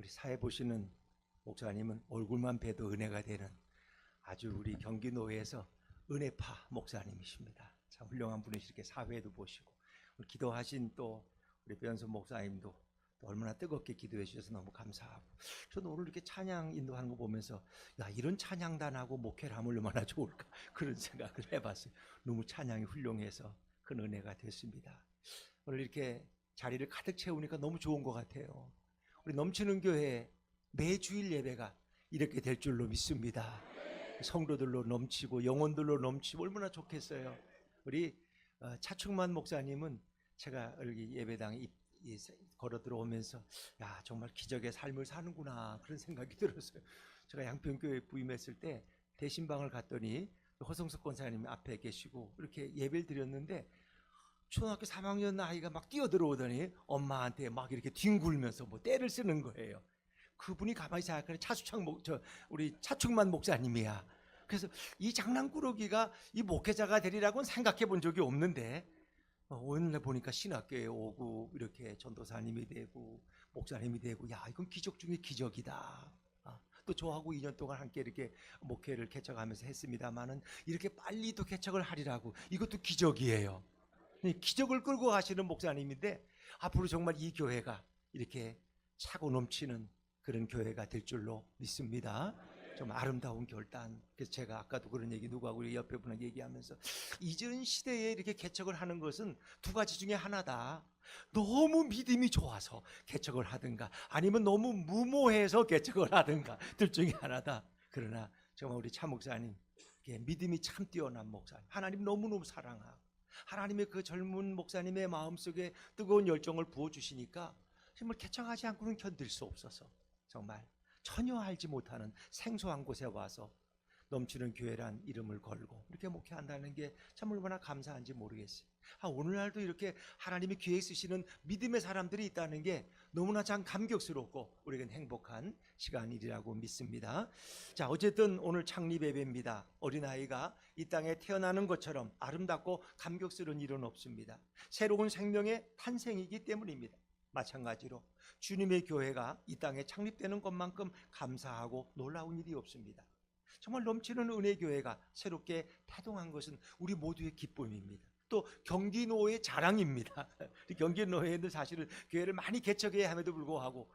우리 사회 보시는 목사님은 얼굴만 봬도 은혜가 되는 아주 우리 경기노회에서 은혜파 목사님이십니다. 참 훌륭한 분이시 이렇게 사회도 보시고 우리 기도하신 또 우리 변선 목사님도 또 얼마나 뜨겁게 기도해 주셔서 너무 감사하고, 저는 오늘 이렇게 찬양 인도하는 거 보면서 야, 이런 찬양단하고 목회를 하면 얼마나 좋을까 그런 생각을 해봤어요. 너무 찬양이 훌륭해서 큰 은혜가 됐습니다. 오늘 이렇게 자리를 가득 채우니까 너무 좋은 것 같아요. 우리 넘치는 교회 매주일 예배가 이렇게 될 줄로 믿습니다. 성도들로 넘치고 영혼들로 넘치고 얼마나 좋겠어요. 우리 차충만 목사님은 제가 여기 예배당에 걸어 들어오면서 야, 정말 기적의 삶을 사는구나 그런 생각이 들었어요. 제가 양평교회 부임했을 때 대신방을 갔더니 허성석 권사님 앞에 계시고 이렇게 예배를 드렸는데 초등학교 3학년 아이가 막 뛰어들어오더니 엄마한테 막 이렇게 뒹굴면서 뭐 떼를 쓰는 거예요. 그분이 가만히 생각하니 우리 차충만 목사님이야. 그래서 이 장난꾸러기가 이 목회자가 되리라고는 생각해 본 적이 없는데 오늘 보니까 신학교에 오고 이렇게 전도사님이 되고 목사님이 되고, 야, 이건 기적 중에 기적이다. 또 저하고 2년 동안 함께 이렇게 목회를 개척하면서 했습니다만은 이렇게 빨리 또 개척을 하리라고, 이것도 기적이에요. 기적을 끌고 가시는 목사님인데 앞으로 정말 이 교회가 이렇게 차고 넘치는 그런 교회가 될 줄로 믿습니다. 좀 아름다운 결단. 그래서 제가 아까도 그런 얘기 누구하고 우리 옆에 분하고 얘기하면서 이전 시대에 이렇게 개척을 하는 것은 두 가지 중에 하나다. 너무 믿음이 좋아서 개척을 하든가 아니면 너무 무모해서 개척을 하든가 둘 중에 하나다. 그러나 정말 우리 차 목사님 믿음이 참 뛰어난 목사님, 하나님 너무너무 사랑하고 하나님의 그 젊은 목사님의 마음속에 뜨거운 열정을 부어주시니까 정말 개척하지 않고는 견딜 수 없어서 정말 전혀 알지 못하는 생소한 곳에 와서 넘치는 교회란 이름을 걸고 이렇게 목회한다는 게 참 얼마나 감사한지 모르겠어요. 오늘날도 이렇게 하나님이 기회에 쓰시는 믿음의 사람들이 있다는 게 너무나 참 감격스럽고 우리에겐 행복한 시간이라고 믿습니다. 자, 어쨌든 오늘 창립 예배입니다. 어린아이가 이 땅에 태어나는 것처럼 아름답고 감격스러운 일은 없습니다. 새로운 생명의 탄생이기 때문입니다. 마찬가지로 주님의 교회가 이 땅에 창립되는 것만큼 감사하고 놀라운 일이 없습니다. 정말 넘치는 은혜 교회가 새롭게 태동한 것은 우리 모두의 기쁨입니다. 또 경기노회의 자랑입니다. 경기노회는 사실은 교회를 많이 개척해야 함에도 불구하고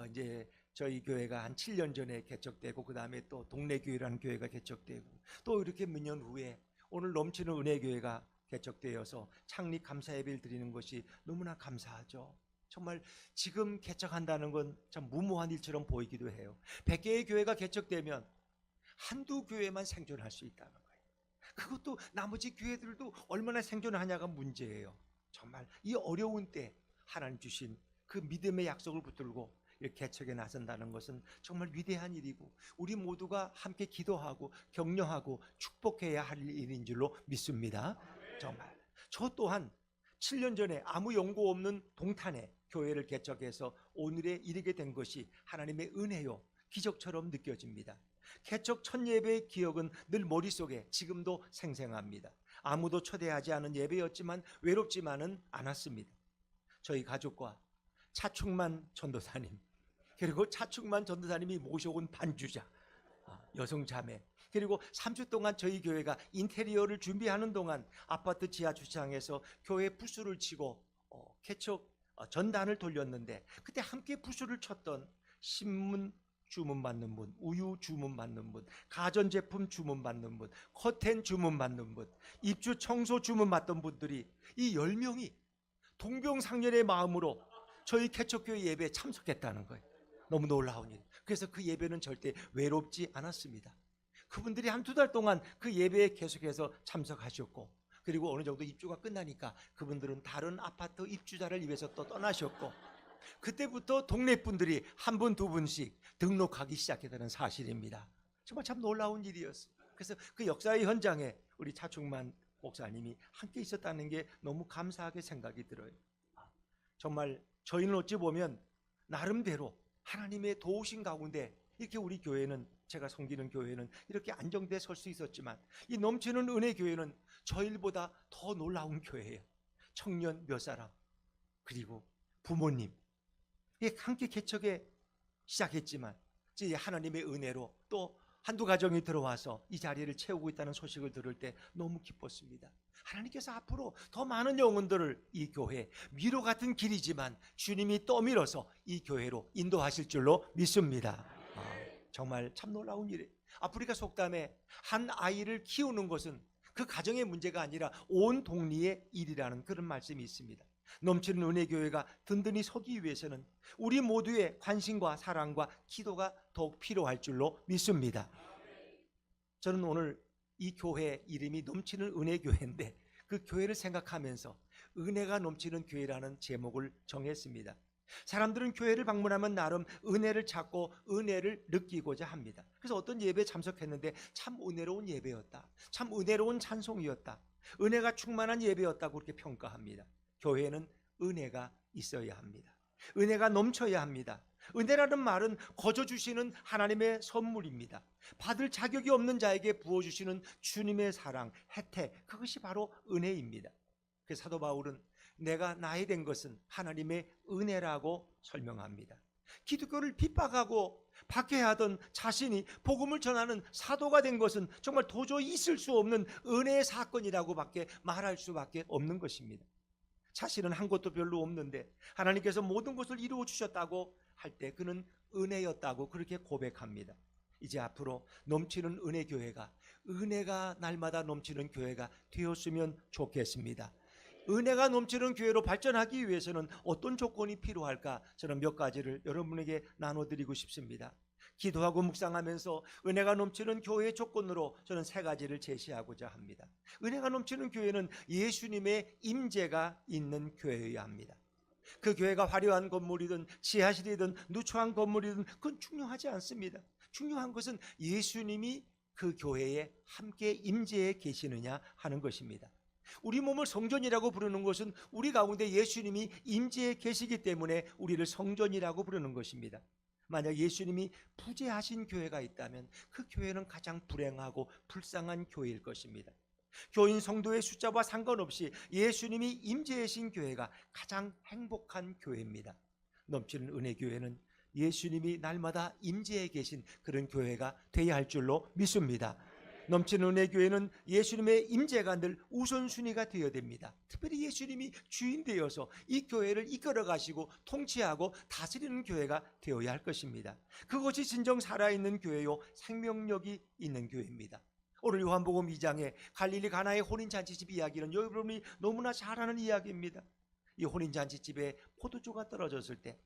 이제 저희 교회가 한 7년 전에 개척되고 그 다음에 또 동래교회라는 교회가 개척되고 또 이렇게 몇 년 후에 오늘 넘치는 은혜 교회가 개척되어서 창립 감사 예배를 드리는 것이 너무나 감사하죠. 정말 지금 개척한다는 건 참 무모한 일처럼 보이기도 해요. 100개의 교회가 개척되면 한두 교회만 생존할 수 있다는 거예요. 그것도 나머지 교회들도 얼마나 생존하냐가 문제예요. 정말 이 어려운 때 하나님 주신 그 믿음의 약속을 붙들고 개척에 나선다는 것은 정말 위대한 일이고 우리 모두가 함께 기도하고 격려하고 축복해야 할 일인 줄로 믿습니다. 정말 저 또한 7년 전에 아무 연고 없는 동탄에 교회를 개척해서 오늘에 이르게 된 것이 하나님의 은혜요 기적처럼 느껴집니다. 개척 첫 예배의 기억은 늘 머릿속에 지금도 생생합니다. 아무도 초대하지 않은 예배였지만 외롭지만은 않았습니다. 저희 가족과 차충만 전도사님, 그리고 차충만 전도사님이 모셔온 반주자, 여성 자매, 그리고 3주 동안 저희 교회가 인테리어를 준비하는 동안 아파트 지하 주차장에서 교회 부수를 치고 개척 전단을 돌렸는데 그때 함께 부수를 쳤던 신문 주문 받는 분, 우유 주문 받는 분, 가전제품 주문 받는 분, 커튼 주문 받는 분, 입주 청소 주문 받던 분들이 이 10명이 동병상련의 마음으로 저희 개척교회 예배에 참석했다는 거예요. 너무 놀라운 일. 그래서 그 예배는 절대 외롭지 않았습니다. 그분들이 한 두 달 동안 그 예배에 계속해서 참석하셨고, 그리고 어느 정도 입주가 끝나니까 그분들은 다른 아파트 입주자를 위해서 또 떠나셨고, 그때부터 동네 분들이 한 분, 두 분씩 등록하기 시작했다는 사실입니다. 정말 참 놀라운 일이었어요. 그래서 그 역사의 현장에 우리 차충만 목사님이 함께 있었다는 게 너무 감사하게 생각이 들어요. 정말 저희는 어찌 보면 나름대로 하나님의 도우신 가운데 이렇게 우리 교회는, 제가 섬기는 교회는 이렇게 안정돼 설 수 있었지만 이 넘치는 은혜 교회는 저희보다 더 놀라운 교회예요. 청년 몇 사람, 그리고 부모님 함께 개척에 시작했지만 이제 하나님의 은혜로 또 한두 가정이 들어와서 이 자리를 채우고 있다는 소식을 들을 때 너무 기뻤습니다. 하나님께서 앞으로 더 많은 영혼들을 이 교회, 미로 같은 길이지만 주님이 떠밀어서 이 교회로 인도하실 줄로 믿습니다. 정말 참 놀라운 일이에요. 아프리카 속담에 한 아이를 키우는 것은 그 가정의 문제가 아니라 온 동리의 일이라는 그런 말씀이 있습니다. 넘치는 은혜교회가 든든히 서기 위해서는 우리 모두의 관심과 사랑과 기도가 더욱 필요할 줄로 믿습니다. 저는 오늘 이 교회 이름이 넘치는 은혜교회인데 그 교회를 생각하면서 은혜가 넘치는 교회라는 제목을 정했습니다. 사람들은 교회를 방문하면 나름 은혜를 찾고 은혜를 느끼고자 합니다. 그래서 어떤 예배에 참석했는데 참 은혜로운 예배였다, 참 은혜로운 찬송이었다, 은혜가 충만한 예배였다고 그렇게 평가합니다. 교회는 은혜가 있어야 합니다. 은혜가 넘쳐야 합니다. 은혜라는 말은 거저 주시는 하나님의 선물입니다. 받을 자격이 없는 자에게 부어주시는 주님의 사랑, 혜택, 그것이 바로 은혜입니다. 그래서 사도 바울은 내가 나이 된 것은 하나님의 은혜라고 설명합니다. 기독교를 핍박하고 박해하던 자신이 복음을 전하는 사도가 된 것은 정말 도저히 있을 수 없는 은혜의 사건이라고 밖에 말할 수밖에 없는 것입니다. 자신은 한 것도 별로 없는데 하나님께서 모든 것을 이루어 주셨다고 할 때 그는 은혜였다고 그렇게 고백합니다. 이제 앞으로 넘치는 은혜 교회가, 은혜가 날마다 넘치는 교회가 되었으면 좋겠습니다. 은혜가 넘치는 교회로 발전하기 위해서는 어떤 조건이 필요할까? 저는 몇 가지를 여러분에게 나눠드리고 싶습니다. 기도하고 묵상하면서 은혜가 넘치는 교회의 조건으로 저는 세 가지를 제시하고자 합니다. 은혜가 넘치는 교회는 예수님의 임재가 있는 교회여야 합니다. 그 교회가 화려한 건물이든 지하실이든 누추한 건물이든 그건 중요하지 않습니다. 중요한 것은 예수님이 그 교회에 함께 임재해 계시느냐 하는 것입니다. 우리 몸을 성전이라고 부르는 것은 우리 가운데 예수님이 임재해 계시기 때문에 우리를 성전이라고 부르는 것입니다. 만약 예수님이 부재하신 교회가 있다면 그 교회는 가장 불행하고 불쌍한 교회일 것입니다. 교인 성도의 숫자와 상관없이 예수님이 임재하신 교회가 가장 행복한 교회입니다. 넘치는 은혜 교회는 예수님이 날마다 임재해 계신 그런 교회가 되어야 할 줄로 믿습니다. 넘치는 은혜 교회는 예수님의 임재가 늘 우선순위가 되어야 됩니다. 특별히 예수님이 주인 되어서 이 교회를 이끌어 가시고 통치하고 다스리는 교회가 되어야 할 것입니다. 그것이 진정 살아있는 교회요 생명력이 있는 교회입니다. 오늘 요한복음 2장에 갈릴리 가나의 혼인잔치집 이야기는 여러분이 너무나 잘 아는 이야기입니다. 이 혼인잔치집에 포도주가 떨어졌을 때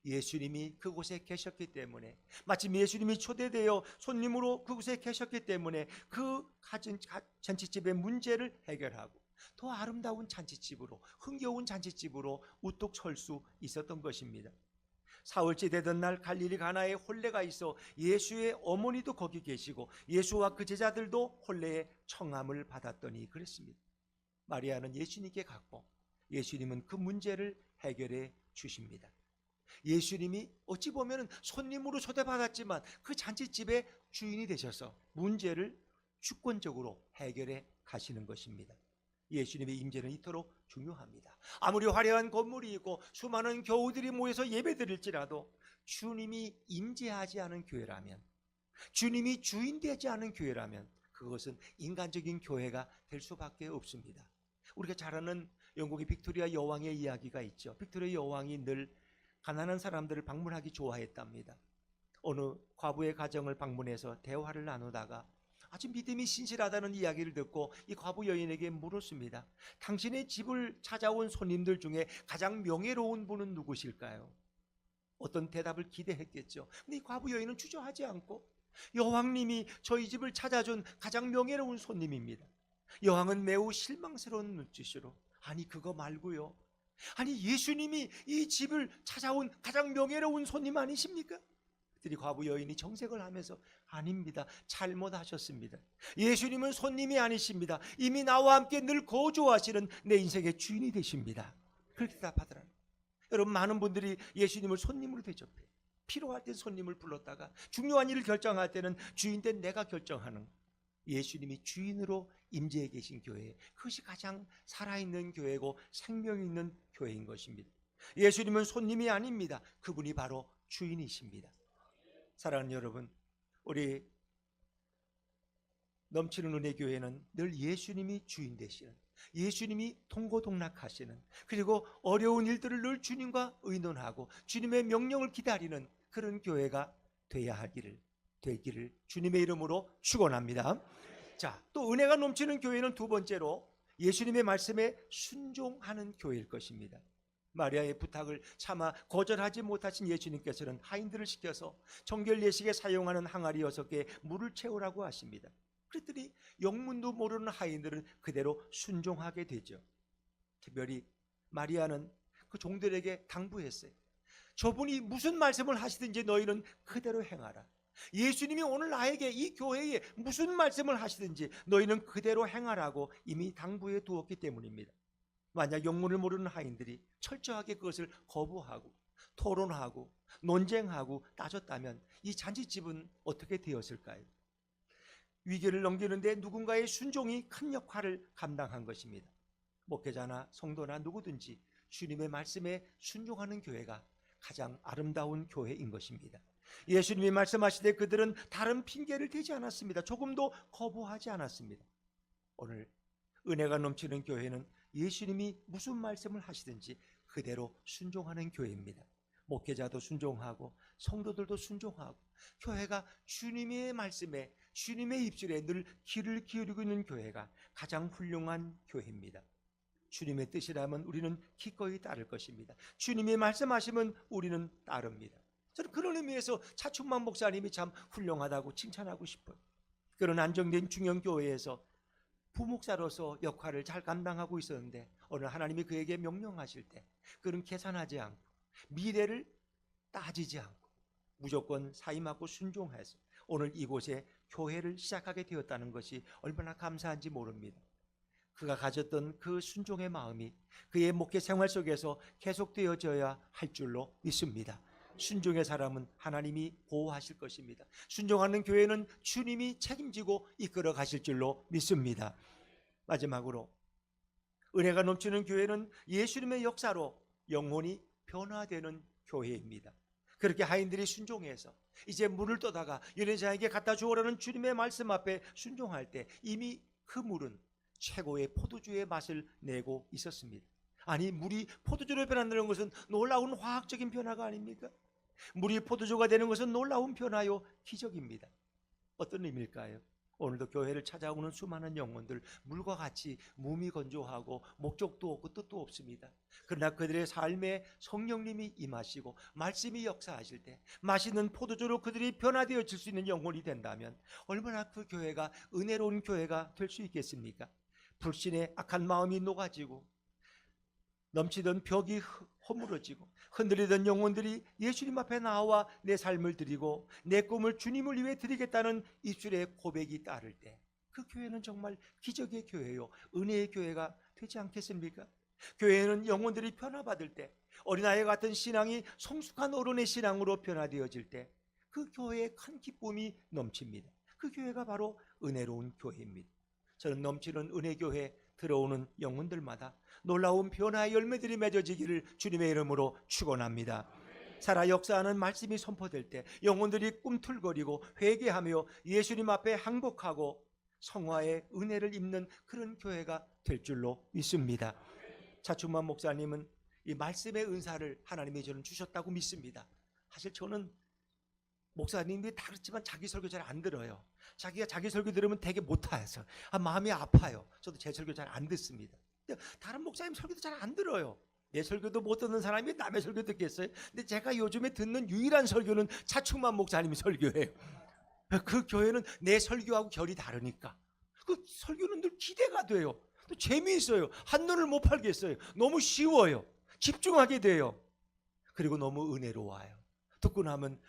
예수님이 그곳에 계셨기 때문에, 마침 예수님이 초대되어 손님으로 그곳에 계셨기 때문에 그 잔치집의 문제를 해결하고 더 아름다운 잔치집으로, 흥겨운 잔치집으로 우뚝 설 수 있었던 것입니다. 사흘째 되던 날 갈릴리 가나에 혼례가 있어 예수의 어머니도 거기 계시고 예수와 그 제자들도 혼례의 청함을 받았더니 그랬습니다. 마리아는 예수님께 갔고 예수님은 그 문제를 해결해 주십니다. 예수님이 어찌 보면 손님으로 초대받았지만 그 잔치집의 주인이 되셔서 문제를 주권적으로 해결해 가시는 것입니다. 예수님의 임재는 이토록 중요합니다. 아무리 화려한 건물이 있고 수많은 교우들이 모여서 예배드릴지라도 주님이 임재하지 않은 교회라면, 주님이 주인되지 않은 교회라면 그것은 인간적인 교회가 될 수밖에 없습니다. 우리가 잘 아는 영국의 빅토리아 여왕의 이야기가 있죠. 빅토리아 여왕이 늘 가난한 사람들을 방문하기 좋아했답니다. 어느 과부의 가정을 방문해서 대화를 나누다가 아주 믿음이 신실하다는 이야기를 듣고 이 과부 여인에게 물었습니다. 당신의 집을 찾아온 손님들 중에 가장 명예로운 분은 누구실까요? 어떤 대답을 기대했겠죠. 근데 이 과부 여인은 주저하지 않고 여왕님이 저희 집을 찾아준 가장 명예로운 손님입니다. 여왕은 매우 실망스러운 눈짓으로 아니 그거 말고요, 아니 예수님이 이 집을 찾아온 가장 명예로운 손님 아니십니까? 그랬더니 과부 여인이 정색을 하면서 아닙니다, 잘못하셨습니다. 예수님은 손님이 아니십니다. 이미 나와 함께 늘 거주하시는 내 인생의 주인이 되십니다. 그렇게 대답하더라고요. 여러분, 많은 분들이 예수님을 손님으로 대접해요. 필요할 때 손님을 불렀다가 중요한 일을 결정할 때는 주인된 내가 결정하는, 예수님이 주인으로 임재해 계신 교회, 그것이 가장 살아있는 교회고 생명 있는 교회인 것입니다. 예수님은 손님이 아닙니다. 그분이 바로 주인이십니다. 사랑하는 여러분, 우리 넘치는 은혜 교회는 늘 예수님이 주인 되시는, 예수님이 통고동락하시는, 그리고 어려운 일들을 늘 주님과 의논하고 주님의 명령을 기다리는 그런 교회가 되기를 주님의 이름으로 축원합니다. 자, 또 은혜가 넘치는 교회는 두 번째로 예수님의 말씀에 순종하는 교회일 것입니다. 마리아의 부탁을 차마 거절하지 못하신 예수님께서는 하인들을 시켜서 정결 예식에 사용하는 항아리 6개에 물을 채우라고 하십니다. 그랬더니 영문도 모르는 하인들은 그대로 순종하게 되죠. 특별히 마리아는 그 종들에게 당부했어요. 저분이 무슨 말씀을 하시든지 너희는 그대로 행하라. 예수님이 오늘 나에게 이 교회에 무슨 말씀을 하시든지 너희는 그대로 행하라고 이미 당부해 두었기 때문입니다. 만약 영문을 모르는 하인들이 철저하게 그것을 거부하고 토론하고 논쟁하고 따졌다면 이 잔치집은 어떻게 되었을까요? 위기를 넘기는데 누군가의 순종이 큰 역할을 감당한 것입니다. 목회자나 성도나 누구든지 주님의 말씀에 순종하는 교회가 가장 아름다운 교회인 것입니다. 예수님이 말씀하시되 그들은 다른 핑계를 대지 않았습니다. 조금도 거부하지 않았습니다. 오늘 은혜가 넘치는 교회는 예수님이 무슨 말씀을 하시든지 그대로 순종하는 교회입니다. 목회자도 순종하고 성도들도 순종하고 교회가 주님의 말씀에 주님의 입술에 늘 귀를 기울이고 있는 교회가 가장 훌륭한 교회입니다. 주님의 뜻이라면 우리는 기꺼이 따를 것입니다. 주님이 말씀하시면 우리는 따릅니다. 저는 그런 의미에서 차충만 목사님이 참 훌륭하다고 칭찬하고 싶어요. 그런 안정된 중형교회에서 부목사로서 역할을 잘 감당하고 있었는데 오늘 하나님이 그에게 명령하실 때 그는 계산하지 않고 미래를 따지지 않고 무조건 사임하고 순종해서 오늘 이곳에 교회를 시작하게 되었다는 것이 얼마나 감사한지 모릅니다. 그가 가졌던 그 순종의 마음이 그의 목회 생활 속에서 계속되어져야 할 줄로 믿습니다. 순종의 사람은 하나님이 보호하실 것입니다. 순종하는 교회는 주님이 책임지고 이끌어 가실 줄로 믿습니다. 마지막으로 은혜가 넘치는 교회는 예수님의 역사로 영혼이 변화되는 교회입니다. 그렇게 하인들이 순종해서 이제 물을 떠다가 연회장에게 갖다 주오라는 주님의 말씀 앞에 순종할 때 이미 그 물은 최고의 포도주의 맛을 내고 있었습니다. 아니, 물이 포도주로 변한다는 것은 놀라운 화학적인 변화가 아닙니까? 물이 포도주가 되는 것은 놀라운 변화요, 기적입니다. 어떤 의미일까요? 오늘도 교회를 찾아오는 수많은 영혼들, 물과 같이 몸이 건조하고 목적도 없고 뜻도 없습니다. 그러나 그들의 삶에 성령님이 임하시고 말씀이 역사하실 때 맛있는 포도주로 그들이 변화되어질 수 있는 영혼이 된다면 얼마나 그 교회가 은혜로운 교회가 될 수 있겠습니까? 불신의 악한 마음이 녹아지고 넘치던 벽이 허물어지고 흔들리던 영혼들이 예수님 앞에 나와 내 삶을 드리고 내 꿈을 주님을 위해 드리겠다는 입술의 고백이 따를 때 그 교회는 정말 기적의 교회요, 은혜의 교회가 되지 않겠습니까? 교회는 영혼들이 변화받을 때 어린아이 같은 신앙이 성숙한 어른의 신앙으로 변화되어질 때 그 교회에 큰 기쁨이 넘칩니다. 그 교회가 바로 은혜로운 교회입니다. 저는 넘치는 은혜교회 들어오는 영혼들마다 놀라운 변화의 열매들이 맺어지기를 주님의 이름으로 축원합니다. 살아 역사하는 말씀이 선포될 때 영혼들이 꿈틀거리고 회개하며 예수님 앞에 항복하고 성화의 은혜를 입는 그런 교회가 될 줄로 믿습니다. 차충만 목사님은 이 말씀의 은사를 하나님이 저는 주셨다고 믿습니다. 사실 저는 목사님이 다 그렇지만 자기 설교 잘 안 들어요. 자기가 자기 설교 들으면 되게 못해서 마음이 아파요. 저도 제 설교 잘 안 듣습니다. 다른 목사님 설교도 잘 안 들어요. 내 설교도 못 듣는 사람이 남의 설교 듣겠어요? 근데 제가 요즘에 듣는 유일한 설교는 차충만 목사님 설교예요. 그 교회는 내 설교하고 결이 다르니까 그 설교는 늘 기대가 돼요. 또 재미있어요. 한눈을 못 팔겠어요. 너무 쉬워요. 집중하게 돼요. 그리고 너무 은혜로워요. 듣고 나면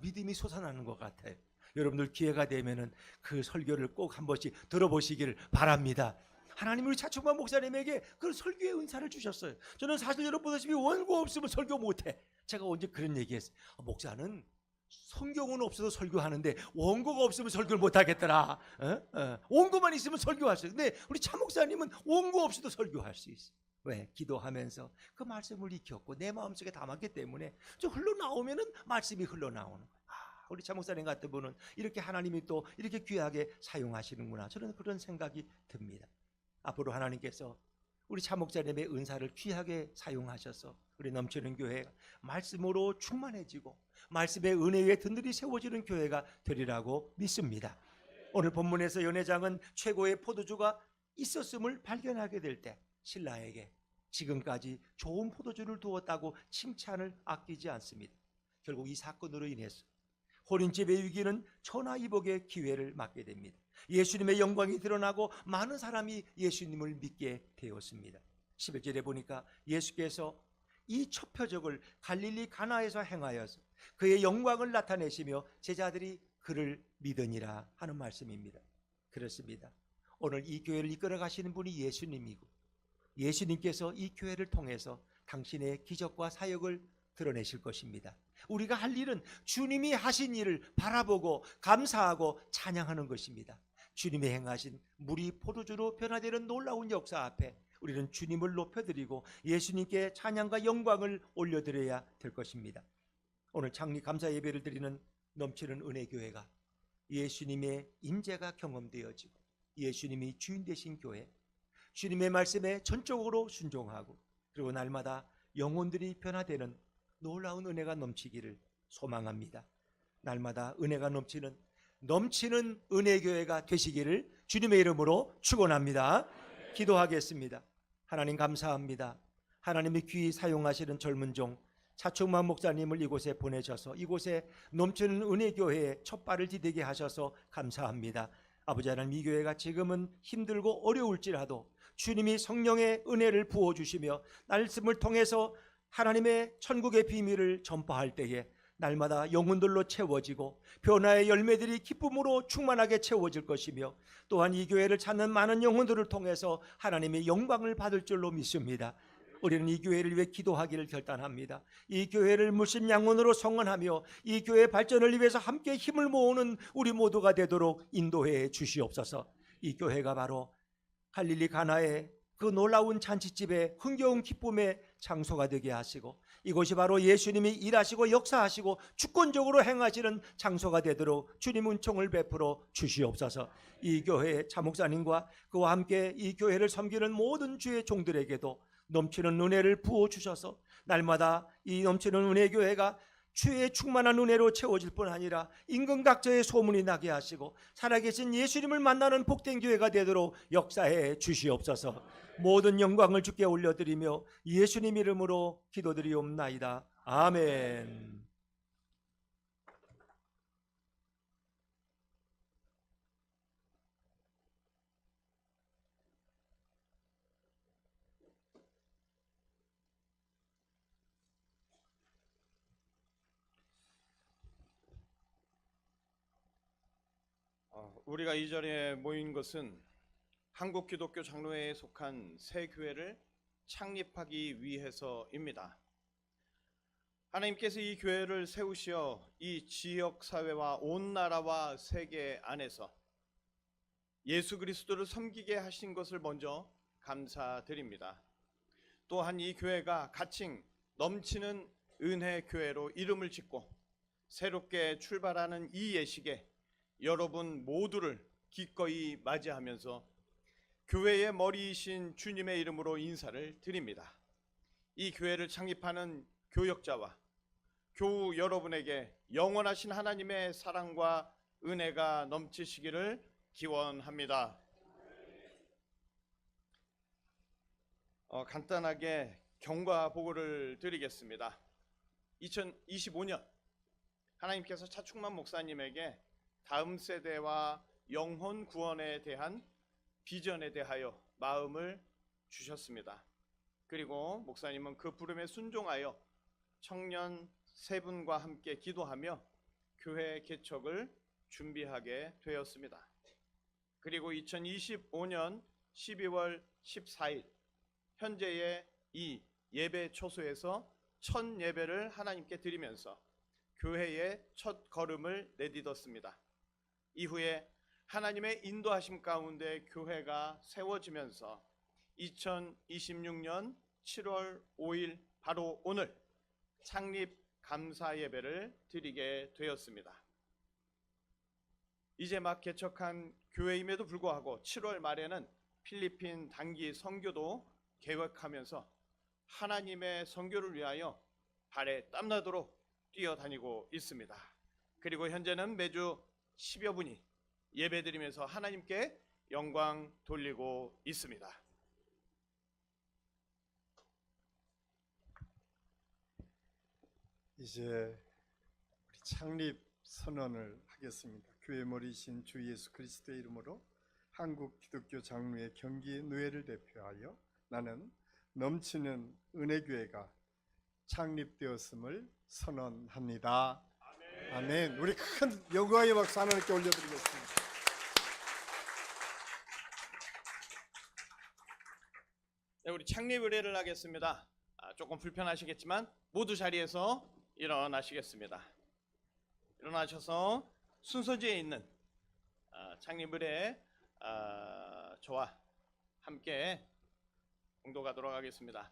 믿음이 솟아나는 것 같아요. 여러분들 기회가 되면은 그 설교를 꼭 한 번씩 들어보시기를 바랍니다. 하나님이 우리 차충만 목사님에게 그 설교의 은사를 주셨어요. 저는 사실 여러분 보다시피 원고 없으면 설교 못해. 제가 언제 그런 얘기했어요. 목사는 성경은 없어도 설교하는데 원고가 없으면 설교를 못하겠더라. 원고만 있으면 설교할 수 있어요. 근데 우리 차 목사님은 원고 없이도 설교할 수 있어요. 왜? 기도하면서 그 말씀을 익혔고 내 마음속에 담았기 때문에 저 흘러나오면은 말씀이 흘러나오는 거예요. 우리 차 목사님 같은 분은 이렇게 하나님이 또 이렇게 귀하게 사용하시는구나. 저는 그런 생각이 듭니다. 앞으로 하나님께서 우리 차 목사님의 은사를 귀하게 사용하셔서 우리 넘치는 교회가 말씀으로 충만해지고 말씀의 은혜 위에 든든히 세워지는 교회가 되리라고 믿습니다. 오늘 본문에서 연회장은 최고의 포도주가 있었음을 발견하게 될 때 신랑에게 지금까지 좋은 포도주를 두었다고 칭찬을 아끼지 않습니다. 결국 이 사건으로 인해서 혼인집의 위기는 천하이복의 기회를 맞게 됩니다. 예수님의 영광이 드러나고 많은 사람이 예수님을 믿게 되었습니다. 11절에 보니까 예수께서 이 첫 표적을 갈릴리 가나에서 행하여서 그의 영광을 나타내시며 제자들이 그를 믿으니라 하는 말씀입니다. 그렇습니다. 오늘 이 교회를 이끌어 가시는 분이 예수님이고 예수님께서 이 교회를 통해서 당신의 기적과 사역을 드러내실 것입니다. 우리가 할 일은 주님이 하신 일을 바라보고 감사하고 찬양하는 것입니다. 주님이 행하신 물이 포도주로 변화되는 놀라운 역사 앞에 우리는 주님을 높여드리고 예수님께 찬양과 영광을 올려드려야 될 것입니다. 오늘 창립 감사 예배를 드리는 넘치는 은혜교회가 예수님의 임재가 경험되어지고 예수님이 주인 되신 교회, 주님의 말씀에 전적으로 순종하고 그리고 날마다 영혼들이 변화되는 놀라운 은혜가 넘치기를 소망합니다. 날마다 은혜가 넘치는 은혜교회가 되시기를 주님의 이름으로 축원합니다. 기도하겠습니다. 하나님 감사합니다. 하나님이 귀히 사용하시는 젊은 종 차충만 목사님을 이곳에 보내셔서 이곳에 넘치는 은혜교회에 첫 발을 디디게 하셔서 감사합니다. 아버지 하나님, 이 교회가 지금은 힘들고 어려울지라도 주님이 성령의 은혜를 부어주시며 말씀을 통해서 하나님의 천국의 비밀을 전파할 때에 날마다 영혼들로 채워지고 변화의 열매들이 기쁨으로 충만하게 채워질 것이며 또한 이 교회를 찾는 많은 영혼들을 통해서 하나님의 영광을 받을 줄로 믿습니다. 우리는 이 교회를 위해 기도하기를 결단합니다. 이 교회를 물심 양원으로 성원하며 이 교회 발전을 위해서 함께 힘을 모으는 우리 모두가 되도록 인도해 주시옵소서. 이 교회가 바로 갈릴리 가나의 그 놀라운 잔치집의 흥겨운 기쁨의 장소가 되게 하시고 이곳이 바로 예수님이 일하시고 역사하시고 주권적으로 행하시는 장소가 되도록 주님 은총을 베풀어 주시옵소서. 이 교회의 차목사님과 그와 함께 이 교회를 섬기는 모든 주의 종들에게도 넘치는 은혜를 부어주셔서 날마다 이 넘치는 은혜교회가 주의 충만한 은혜로 채워질 뿐 아니라 임금각저의 소문이 나게 하시고 살아계신 예수님을 만나는 복된 교회가 되도록 역사해 주시옵소서. 모든 영광을 주께 올려드리며 예수님 이름으로 기도드리옵나이다. 아멘. 우리가 이 자리에 모인 것은 한국기독교 장로회에 속한 새 교회를 창립하기 위해서입니다. 하나님께서 이 교회를 세우시어 이 지역 사회와 온 나라와 세계 안에서 예수 그리스도를 섬기게 하신 것을 먼저 감사드립니다. 또한 이 교회가 가칭 넘치는 은혜 교회로 이름을 짓고 새롭게 출발하는 이 예식에 여러분 모두를 기꺼이 맞이하면서 교회의 머리이신 주님의 이름으로 인사를 드립니다. 이 교회를 창립하는 교역자와 교우 여러분에게 영원하신 하나님의 사랑과 은혜가 넘치시기를 기원합니다. 간단하게 경과 보고를 드리겠습니다. 2025년 하나님께서 차충만 목사님에게 다음 세대와 영혼 구원에 대한 비전에 대하여 마음을 주셨습니다. 그리고 목사님은 그 부름에 순종하여 청년 세 분과 함께 기도하며 교회 개척을 준비하게 되었습니다. 그리고 2025년 12월 14일 현재의 이 예배 초소에서 첫 예배를 하나님께 드리면서 교회의 첫 걸음을 내딛었습니다. 이후에 하나님의 인도하심 가운데 교회가 세워지면서 2026년 7월 5일 바로 오늘 창립 감사 예배를 드리게 되었습니다. 이제 막 개척한 교회임에도 불구하고 7월 말에는 필리핀 단기 선교도 계획하면서 하나님의 선교를 위하여 발에 땀나도록 뛰어다니고 있습니다. 그리고 현재는 매주 10여 분이 예배드리면서 하나님께 영광 돌리고 있습니다. 이제 우리 창립 선언을 하겠습니다. 교회 머리신 주 예수 그리스도의 이름으로 한국 기독교 장로회 경기 노회를 대표하여 나는 넘치는 은혜교회가 창립되었음을 선언합니다. 아멘. 우리 큰 영광의 박수 하나님께 올려드리겠습니다. 네, 우리 창립 의례를 하겠습니다. 조금 불편하시겠지만 모두 자리에서 일어나시겠습니다. 일어나셔서 순서지에 있는 창립 의례 저와 함께 공독하도록 하겠습니다.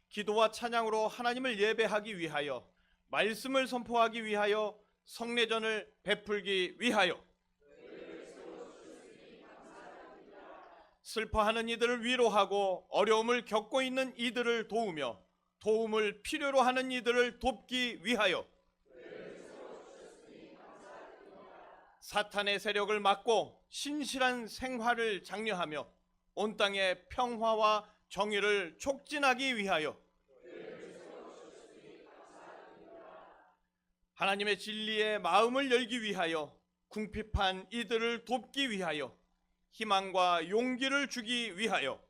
기도와 찬양으로 하나님을 예배하기 위하여, 말씀을 선포하기 위하여, 성례전을 베풀기 위하여, 슬퍼하는 이들을 위로하고 어려움을 겪고 있는 이들을 도우며 도움을 필요로 하는 이들을 돕기 위하여, 사탄의 세력을 막고 신실한 생활을 장려하며 온 땅의 평화와 정의를 촉진하기 위하여, 하나님의 진리에 마음을 열기 위하여, 궁핍한 이들을 돕기 위하여, 희망과 용기를 주기 위하여,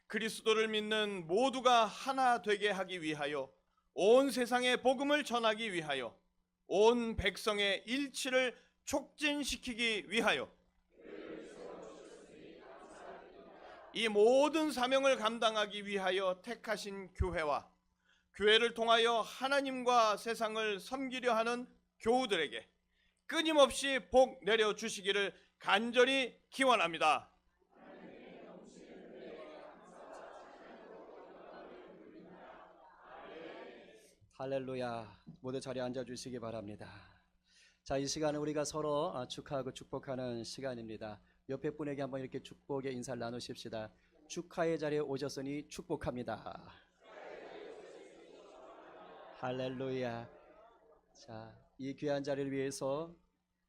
그리스도를 믿는 모두가 하나 되게 하기 위하여, 온 세상에 복음을 전하기 위하여, 온 백성의 일치를 촉진시키기 위하여, 이 모든 사명을 감당하기 위하여 택하신 교회와 교회를 통하여 하나님과 세상을 섬기려 하는 교우들에게 끊임없이 복 내려주시기를 간절히 기원합니다. 할렐루야. 모두 자리에 앉아주시기 바랍니다. 자, 이 시간은 우리가 서로 축하하고 축복하는 시간입니다. 옆에 분에게 한번 이렇게 축복의 인사를 나누십시다. 축하의 자리에 오셨으니 축복합니다. 할렐루야. 자, 이 귀한 자리를 위해서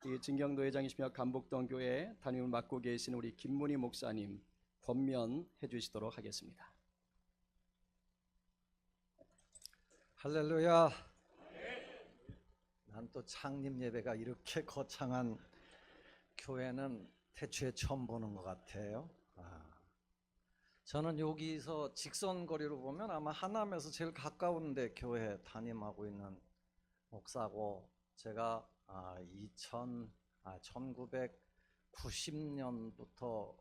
이 진경노회장이시며 감복동 교회 담임을 맡고 계신 우리 김문희 목사님 권면해 주시도록 하겠습니다. 할렐루야. 난 또 창립 예배가 이렇게 거창한 교회는 태초에 처음 보는 것 같아요. 저는 여기서 직선거리로 보면 아마 하남에서 제일 가까운 데 교회 담임하고 있는 목사고, 제가 1990년부터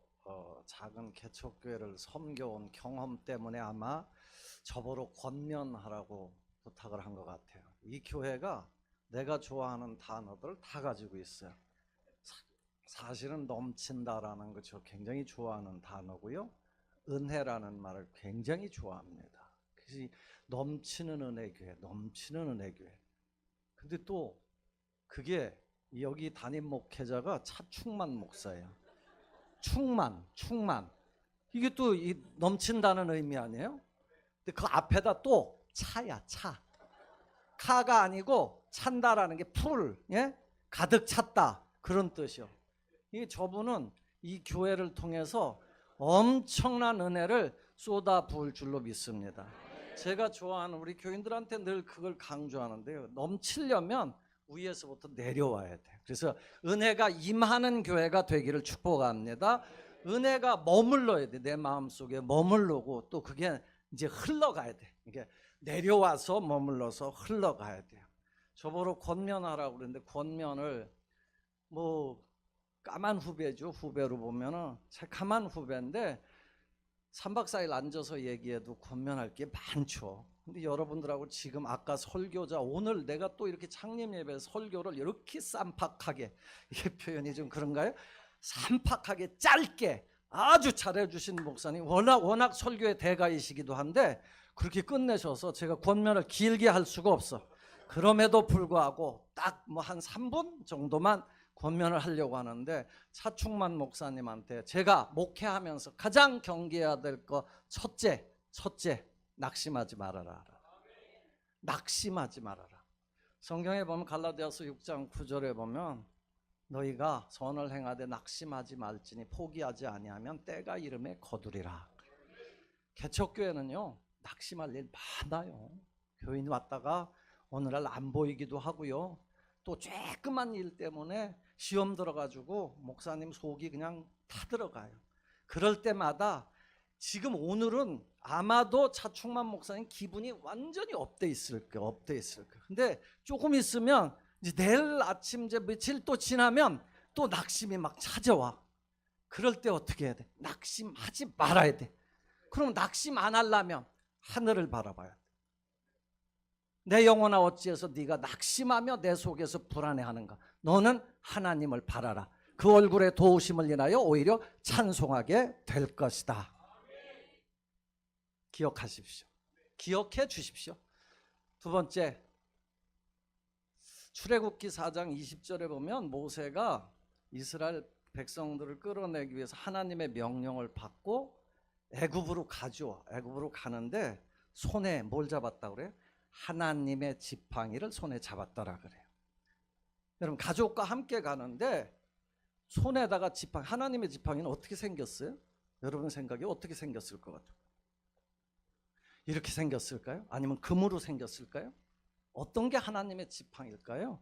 작은 개척교회를 섬겨온 경험 때문에 아마 저보러 권면하라고 부탁을 한 것 같아요. 이 교회가 내가 좋아하는 단어들을 다 가지고 있어요. 사실은 넘친다라는 거 저 굉장히 좋아하는 단어고요. 은혜라는 말을 굉장히 좋아합니다. 그래서 넘치는 은혜교회, 넘치는 은혜교회. 근데 또 그게 여기 담임 목회자가 차충만 목사예요. 충만. 이게 또 이 넘친다는 의미 아니에요? 근데 그 앞에다 또 차야, 차. 카가 아니고 찬다라는 게 풀, 예? 가득 찼다 그런 뜻이요. 이게 저분은 이 교회를 통해서 엄청난 은혜를 쏟아 부을 줄로 믿습니다. 제가 좋아하는 우리 교인들한테 늘 그걸 강조하는데요. 넘치려면 위에서부터 내려와야 돼요. 그래서 은혜가 임하는 교회가 되기를 축복합니다. 은혜가 머물러야 돼. 내 마음속에 머물르고 또 그게 이제 흘러가야 돼. 이게 내려와서 머물러서 흘러가야 돼요. 저보러 권면하라고 그러는데 권면을 뭐 까만 후배죠. 후배로 보면은 새카만 후배인데 3박 4일 앉아서 얘기해도 권면할 게 많죠. 근데 여러분들하고 지금 아까 설교자 오늘 내가 또 이렇게 창립 예배 설교를 이렇게 쌈박하게, 이게 표현이 좀 그런가요? 쌈박하게 짧게 아주 잘해주신 목사님, 워낙 설교의 대가이시기도 한데 그렇게 끝내셔서 제가 권면을 길게 할 수가 없어. 그럼에도 불구하고 딱 뭐 한 3분 정도만 권면을 하려고 하는데, 차충만 목사님한테 제가 목회하면서 가장 경계해야 될 거 첫째, 낙심하지 말아라. 낙심하지 말아라. 성경에 보면 갈라디아서 6장 9절에 보면 너희가 선을 행하되 낙심하지 말지니 포기하지 아니하면 때가 이름에 거두리라. 개척교회는요 낙심할 일 많아요. 교인 왔다가 오늘날 안 보이기도 하고요, 또 조그만 일 때문에 시험 들어가지고 목사님 속이 그냥 타들어가요. 그럴 때마다 지금 오늘은 아마도 차충만 목사님 기분이 완전히 업돼 있을 거예요. 근데 조금 있으면 이제 내일 아침 이제 며칠 또 지나면 또 낙심이 막 찾아와. 그럴 때 어떻게 해야 돼? 낙심하지 말아야 돼. 그럼 낙심 안 하려면 하늘을 바라봐야 돼. 내 영혼아 어찌해서 네가 낙심하며 내 속에서 불안해하는가? 너는 하나님을 바라라. 그 얼굴에 도우심을 인하여 오히려 찬송하게 될 것이다. 기억하십시오. 기억해 주십시오. 두 번째, 출애굽기 4장 20절에 보면 모세가 이스라엘 백성들을 끌어내기 위해서 하나님의 명령을 받고 애굽으로 가는데 손에 뭘 잡았다고 그래요? 하나님의 지팡이를 손에 잡았다라 그래요. 여러분, 가족과 함께 가는데 손에다가 지팡이, 하나님의 지팡이는 어떻게 생겼어요? 여러분 생각에 어떻게 생겼을 것 같아요? 이렇게 생겼을까요? 아니면 금으로 생겼을까요? 어떤 게 하나님의 지팡일까요?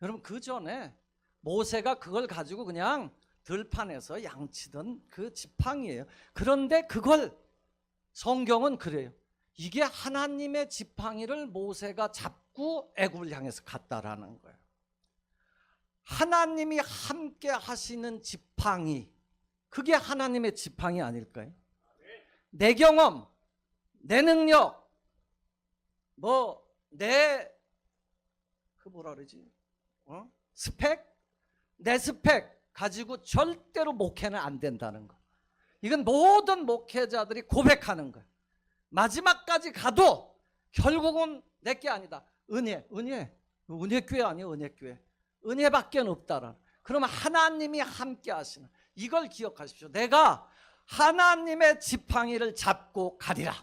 여러분, 그 전에 모세가 그걸 가지고 그냥 들판에서 양치던 그 지팡이에요. 그런데 그걸 성경은 그래요. 이게 하나님의 지팡이를 모세가 잡고 애굽을 향해서 갔다라는 거예요. 하나님이 함께 하시는 지팡이, 그게 하나님의 지팡이 아닐까요? 내 경험, 내 능력, 내 스펙 가지고 절대로 목회는 안 된다는 거. 이건 모든 목회자들이 고백하는 거예요. 마지막까지 가도 결국은 내게 아니다. 은혜교회 아니에요, 은혜교회. 은혜밖에 없다라. 그러면 하나님이 함께 하시는, 이걸 기억하십시오. 내가 하나님의 지팡이를 잡고 가리라.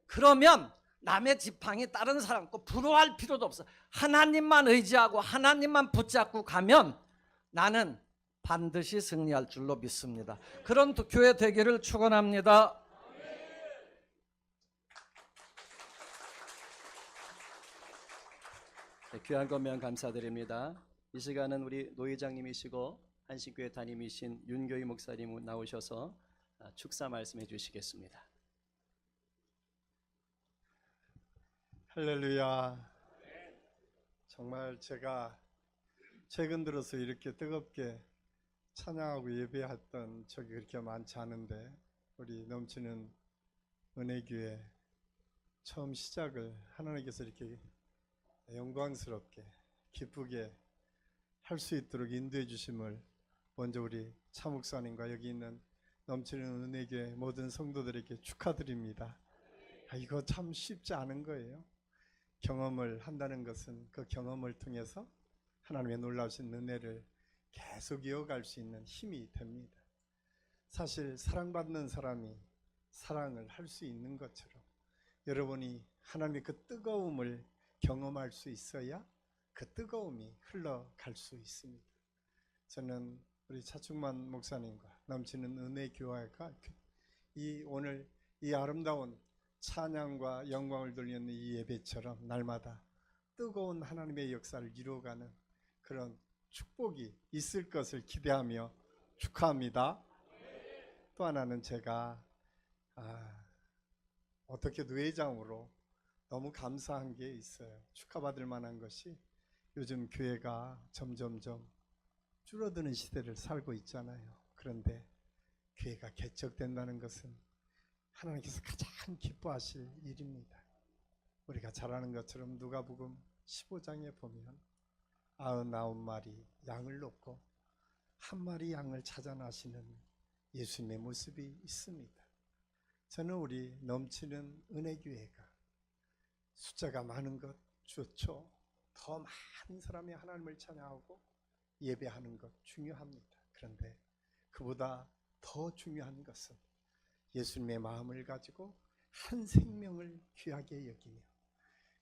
그러면 남의 지팡이 다른 사람 거 부러워할 필요도 없어. 하나님만 의지하고 하나님만 붙잡고 가면 나는 반드시 승리할 줄로 믿습니다. 그런 교회 되기를 축원합니다. 네, 귀한 권면 감사드립니다. 이 시간은 우리 노 회장님이시고 한신교회 담임이신 윤교희 목사님 나오셔서 축사 말씀해 주시겠습니다. 할렐루야. 정말 제가 최근 들어서 이렇게 뜨겁게 찬양하고 예배했던 적이 그렇게 많지 않은데, 우리 넘치는 은혜교회 처음 시작을 하나님께서 이렇게 영광스럽게 기쁘게 할 수 있도록 인도해 주심을 먼저 우리 차 목사님과 여기 있는 넘치는 은혜교회 모든 성도들에게 축하드립니다. 이거 참 쉽지 않은 거예요. 경험을 한다는 것은 그 경험을 통해서 하나님의 놀라우신 은혜를 계속 이어갈 수 있는 힘이 됩니다. 사실 사랑받는 사람이 사랑을 할 수 있는 것처럼 여러분이 하나님의 그 뜨거움을 경험할 수 있어야 그 뜨거움이 흘러갈 수 있습니다. 저는 우리 차충만 목사님과 넘치는 은혜 교회가 오늘 이 아름다운 찬양과 영광을 돌리는 이 예배처럼 날마다 뜨거운 하나님의 역사를 이루어가는 그런 축복이 있을 것을 기대하며 축하합니다. 또 하나는 제가 어떻게 회장으로 너무 감사한 게 있어요. 축하받을 만한 것이, 요즘 교회가 점점점 줄어드는 시대를 살고 있잖아요. 그런데 교회가 개척된다는 것은 하나님께서 가장 기뻐하실 일입니다. 우리가 잘 아는 것처럼 누가복음 15장에 보면 99마리 양을 놓고 한 마리 양을 찾아 나시는 예수님의 모습이 있습니다. 저는 우리 넘치는 은혜교회가 숫자가 많은 것 좋죠. 더 많은 사람이 하나님을 찬양하고 예배하는 것 중요합니다. 그런데 그보다 더 중요한 것은 예수님의 마음을 가지고 한 생명을 귀하게 여기며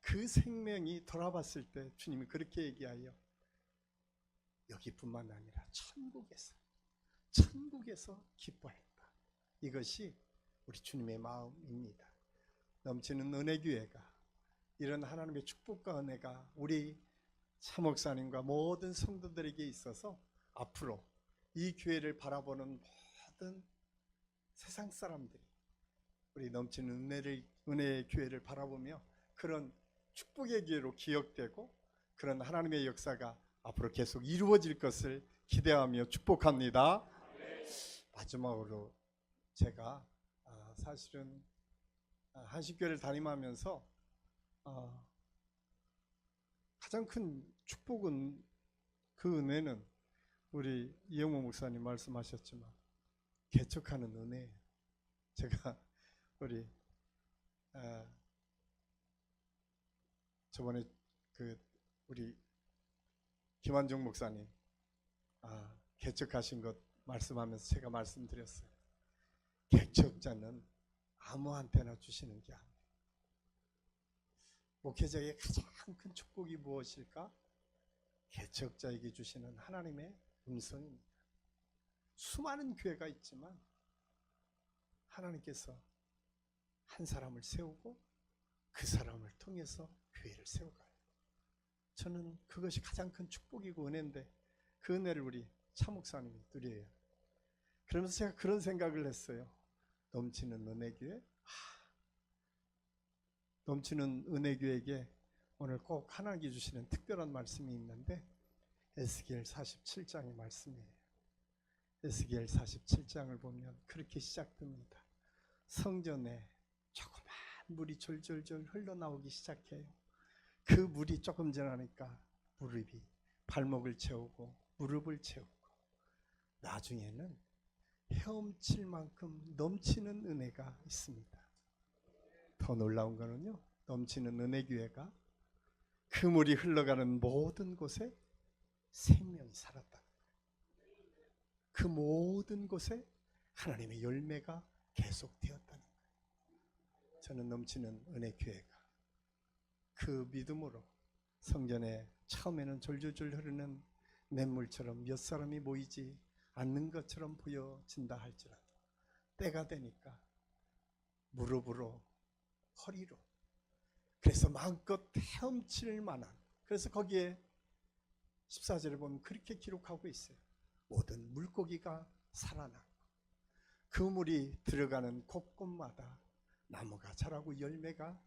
그 생명이 돌아봤을 때 주님이 그렇게 얘기하여 여기뿐만 아니라 천국에서 기뻐했다. 이것이 우리 주님의 마음입니다. 넘치는 은혜교회가 이런 하나님의 축복과 은혜가 우리 차목사님과 모든 성도들에게 있어서 앞으로 이 교회를 바라보는 모든 세상 사람들이 우리 넘치는 은혜의 교회를 바라보며 그런 축복의 기회로 기억되고 그런 하나님의 역사가 앞으로 계속 이루어질 것을 기대하며 축복합니다. 마지막으로 제가 사실은 한식교회를 담임하면서 가장 큰 축복은 그 은혜는 우리 이영모 목사님 말씀하셨지만 개척하는 은혜예요. 제가 우리 저번에 우리 김한종 목사님 개척하신 것 말씀하면서 제가 말씀드렸어요. 개척자는 아무한테나 주시는 게 아니에요. 목회자의 가장 큰 축복이 무엇일까? 개척자에게 주시는 하나님의 음성입니다. 수많은 교회가 있지만 하나님께서 한 사람을 세우고 그 사람을 통해서 교회를 세워가요. 저는 그것이 가장 큰 축복이고 은혜인데 그 은혜를 우리 차 목사님이 누려요. 그러면서 제가 그런 생각을 했어요. 넘치는 은혜교회? 넘치는 은혜교회에게 오늘 꼭 하나님께 주시는 특별한 말씀이 있는데 에스겔 47장의 말씀이에요. 에스겔 47장을 보면 그렇게 시작됩니다. 성전에 조그만 물이 졸졸졸 흘러나오기 시작해요. 그 물이 조금 지나니까 무릎이 발목을 채우고 무릎을 채우고 나중에는 헤엄칠 만큼 넘치는 은혜가 있습니다. 더 놀라운 거는요, 넘치는 은혜교회가 그 물이 흘러가는 모든 곳에 생명이 살았다. 그 모든 곳에 하나님의 열매가 계속되었다는 거예요. 저는 넘치는 은혜교회가 그 믿음으로 성전에 처음에는 졸졸졸 흐르는 냇물처럼 몇 사람이 모이지 않는 것처럼 보여진다 할지라도 때가 되니까 무릎으로 허리로 그래서 마음껏 헤엄칠 만한, 그래서 거기에 14절에 보면 그렇게 기록하고 있어요. 모든 물고기가 살아나고 그 물이 들어가는 곳곳마다 나무가 자라고 열매가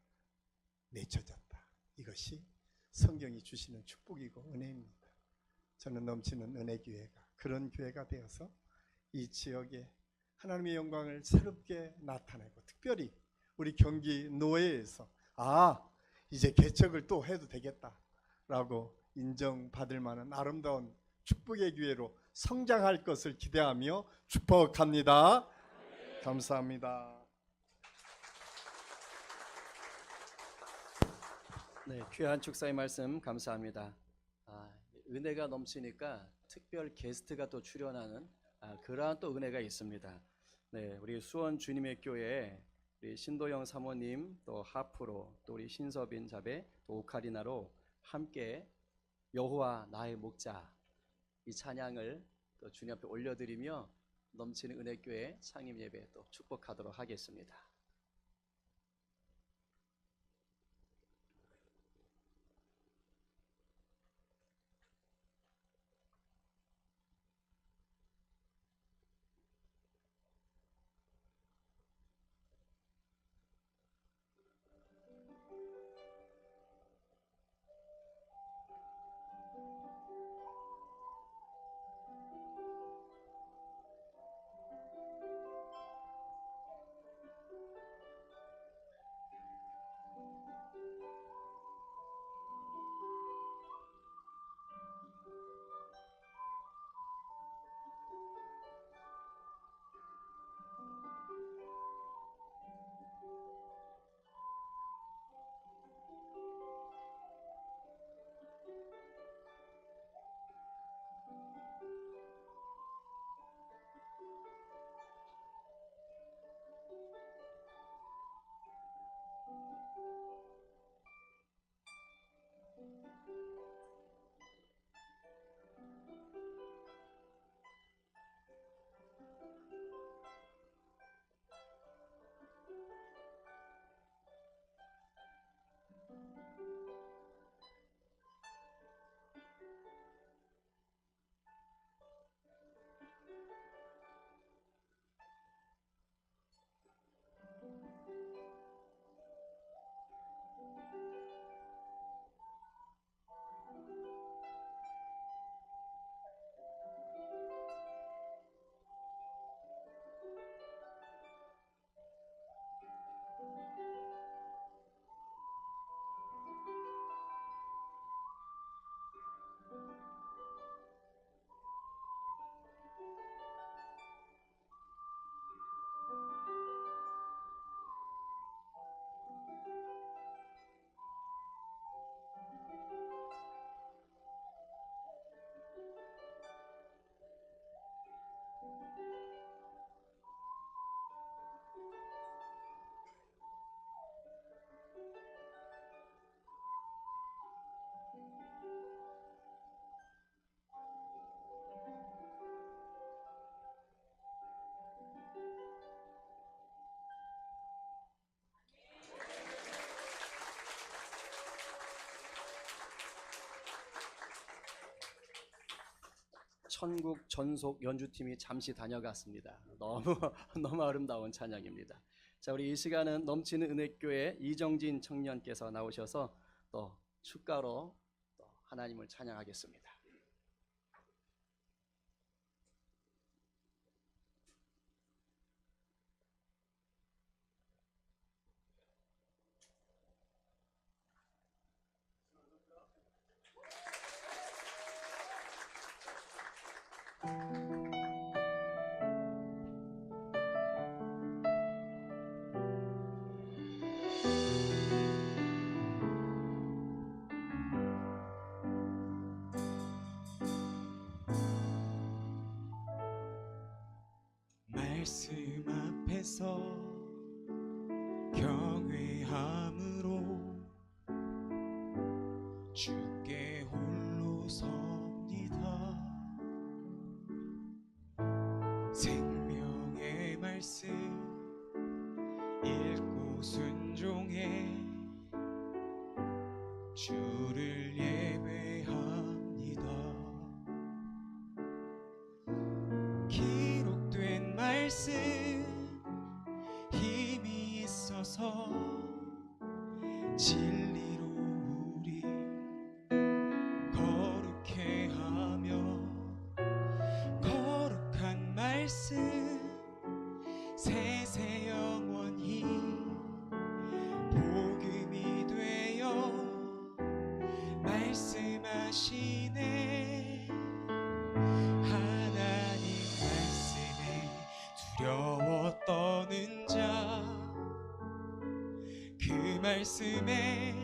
맺혀졌다. 이것이 성경이 주시는 축복이고 은혜입니다. 저는 넘치는 은혜교회가 그런 교회가 되어서 이 지역에 하나님의 영광을 새롭게 나타내고 특별히 우리 경기 노예에서 이제 개척을 또 해도 되겠다라고 인정받을 만한 아름다운 축복의 기회로 성장할 것을 기대하며 축복합니다. 감사합니다. 네, 귀한 축사의 말씀 감사합니다. 은혜가 넘치니까 특별 게스트가 또 출연하는 그러한 또 은혜가 있습니다. 네, 우리 수원 주님의 교회 우리 신도영 사모님 또 하프로 또 우리 신서빈 자매 또 오카리나로 함께 여호와 나의 목자 이 찬양을 또 주님 앞에 올려드리며 넘치는 은혜교회 창립 예배 또 축복하도록 하겠습니다. 천국 전속 연주팀이 잠시 다녀갔습니다. 너무 너무 아름다운 찬양입니다. 자, 우리 이 시간은 넘치는 은혜교회 이정진 청년께서 나오셔서 또 축가로 또 하나님을 찬양하겠습니다. 말씀 앞에서 경외함으로 주께 홀로 섭니다. 생명의 말씀 읽고 순종해 주를 예배합니다. 기록된 말씀 힘이 있어서 진리로 우리 거룩해 하며 거룩한 말씀 세세 영원히 복음이 되어 말씀하시네. 하나님 말씀에 두려워 떠는 자, 그 말씀에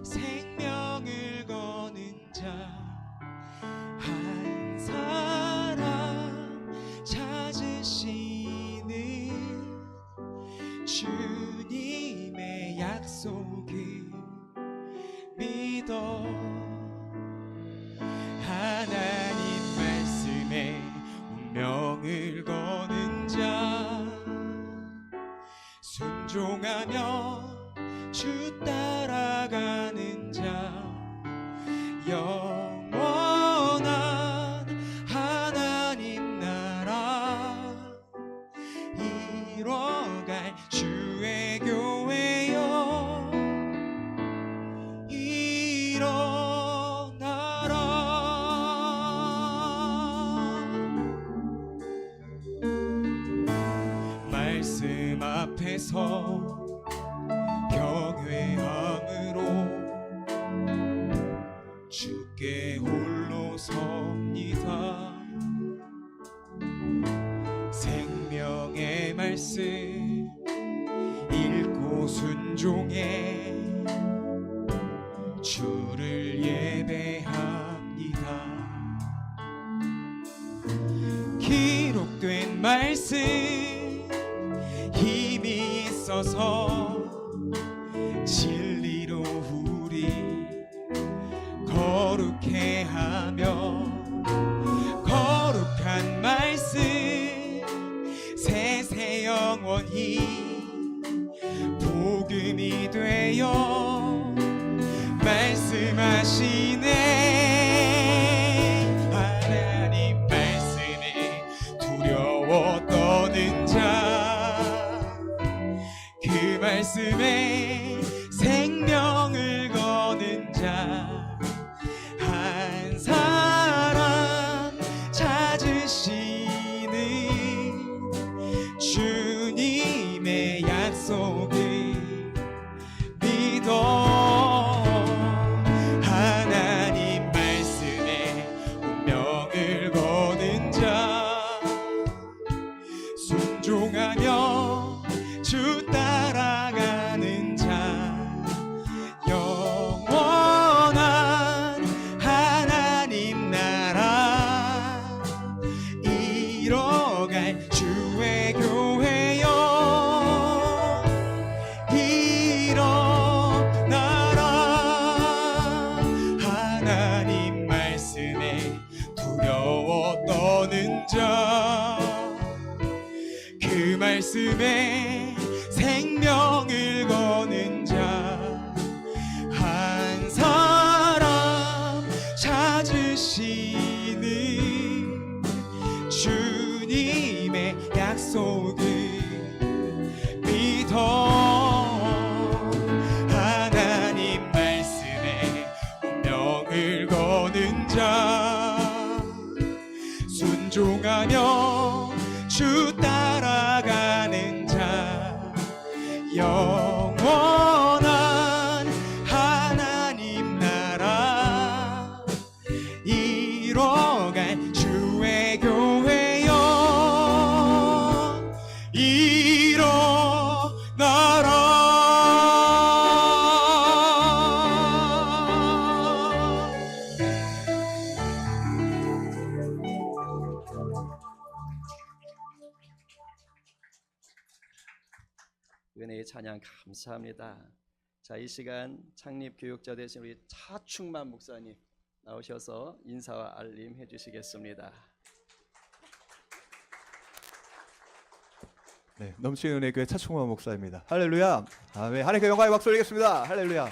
생명을 거는 자, 한 사람 찾으시는 주님의 약속을 믿어. 하나님 말씀에 운명을 거는 자, 순종하며 주 따라가는 자, 영원한 하나님 나라 이뤄갈 주의 교회여 일어나라. 말씀 앞에서 경외함으로 주께 홀로 섭니다. 생명의 말씀 읽고 순종해 주를 예배합니다. 기록된 말씀 힘이 있어서 진리로 우리 거룩해 하며 거룩한 말씀 세세 영원히 복음이 되어 말씀하시네. 하나님 말씀에 두려워 떠는 자, 그 말씀에 생명을 거는 자, 한 사람 찾으시는 주님의 약속을 믿어. 하나님 말씀에 운명을 거는 자, 순종하며 주 따라가는 자, 영원한 하나님 나라 이뤄갈 주의 교회여 일어나라. 하나님 말씀에 두려워 떠는 자, 그 말씀에 생명을 거는 자, 한 사람 찾으시는 자 순종하며 주 따라가는 자 영원한 하나님 나라 이뤄갈 주의 교회여 일어나라. 은혜의 찬양 감사합니다. 자, 이 시간 창립 교육자 되신 우리 차충만 목사님 나오셔서 인사와 알림 해주시겠습니다. 네, 넘치는 은혜 교회 차충만 목사입니다. 할렐루야. 아멘. 하나님께 영광의 박수 드리겠습니다. 할렐루야.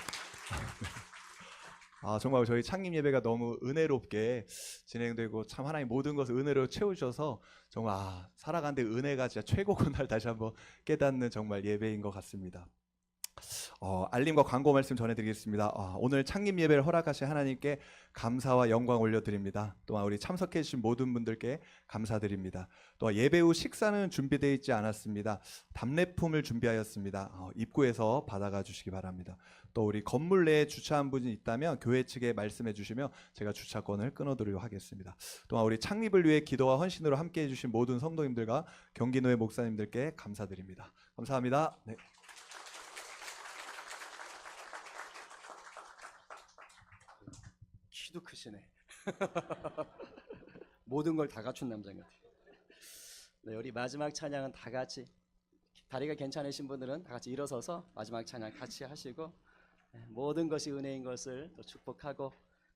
정말 저희 창립 예배가 너무 은혜롭게 진행되고 참 하나님 모든 것을 은혜로 채우셔서 정말 살아가는데 은혜가 진짜 최고구나를 다시 한번 깨닫는 정말 예배인 것 같습니다. 알림과 광고 말씀 전해드리겠습니다. 오늘 창립 예배를 허락하신 하나님께 감사와 영광 올려드립니다. 또한 우리 참석해 주신 모든 분들께 감사드립니다. 또한 예배 후 식사는 준비되어 있지 않았습니다. 답례품을 준비하였습니다. 입구에서 받아가 주시기 바랍니다. 또 우리 건물 내에 주차한 분이 있다면 교회 측에 말씀해 주시면 제가 주차권을 끊어드리도록 하겠습니다. 또한 우리 창립을 위해 기도와 헌신으로 함께해 주신 모든 성도님들과 경기노회 목사님들께 감사드립니다. 감사합니다. 네. 키도 크시네. 모든 걸 다 갖춘 남자인 것 같아요. 네, 우리 마지막 찬양은 다 같이, 다리가 괜찮으신 분들은 다 같이 일어서서 마지막 찬양 같이 하시고, 모든 것이 은혜인 것을 또 축복하고,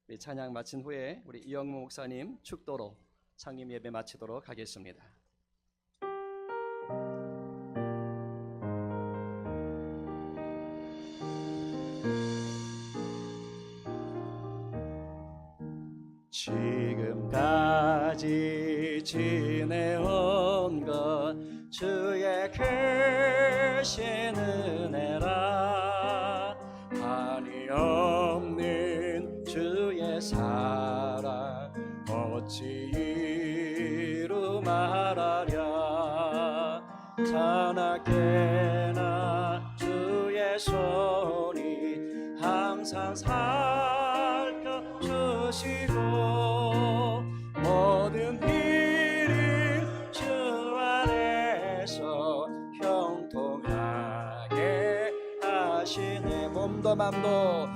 우리 찬양 마친 후에 우리 이영무 목사님 축도로 창립 예배 마치도록 하겠습니다. 지금까지 지내온 것 주의 크신 은혜라 한이 없는 주의 사랑 어찌 이루 말하랴 자나깨나 주의 손이 항상 살펴주시고 모든 일을 주 안에서 형통하게 하시네. 몸도 맘도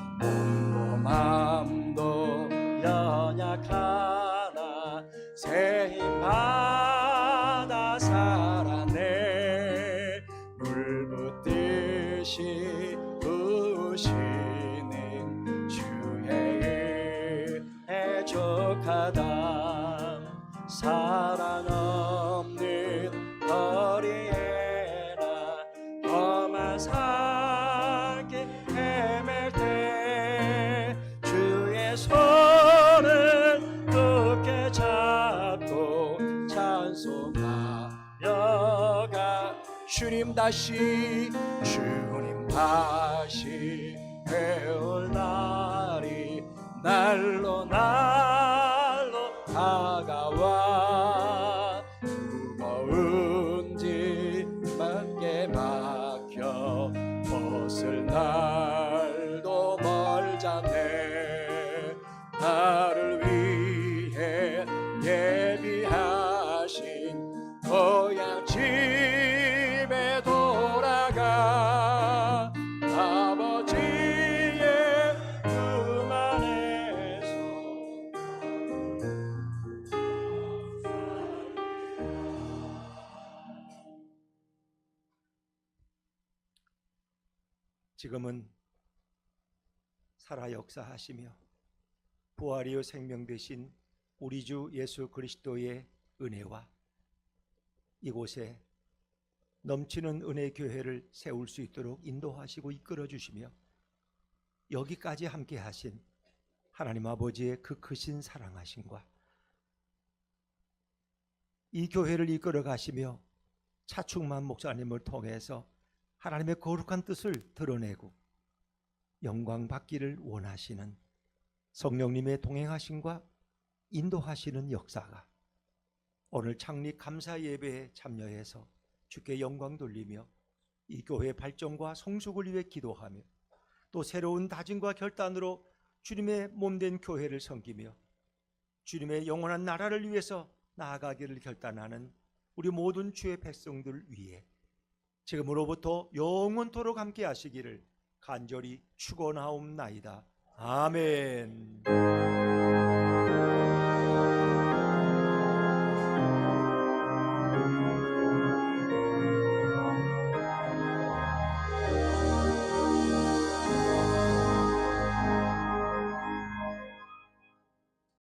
연약하나 새 힘 받아 살아내 물붓듯이 부으시는 주의 은혜 족하다 사랑 없는 거리에나 험한 산길 헤맬 때 주의 손을 굳게 잡고 찬송하여가 주님 다시 배울 날이 날로 다가와 무거운 짐밖에 막혀 벗을 날도 멀잖네. 나를 위해 예비하신 고향 집에 돌아가 아버지의 품 안에서 지금은 살아 역사하시며 부활이요 생명 되신 우리 주 예수 그리스도의 은혜와 이곳에 넘치는 은혜 교회를 세울 수 있도록 인도하시고 이끌어 주시며 여기까지 함께 하신 하나님 아버지의 그 크신 사랑하심과 이 교회를 이끌어 가시며 차충만 목사님을 통해서 하나님의 거룩한 뜻을 드러내고 영광 받기를 원하시는 성령님의 동행하심과 인도하시는 역사가 오늘 창립 감사 예배에 참여해서 주께 영광 돌리며 이 교회 발전과 성숙을 위해 기도하며 또 새로운 다짐과 결단으로 주님의 몸된 교회를 섬기며 주님의 영원한 나라를 위해서 나아가기를 결단하는 우리 모든 주의 백성들 위해 지금으로부터 영원토록 함께 하시기를 간절히 축원하옵나이다. 아멘.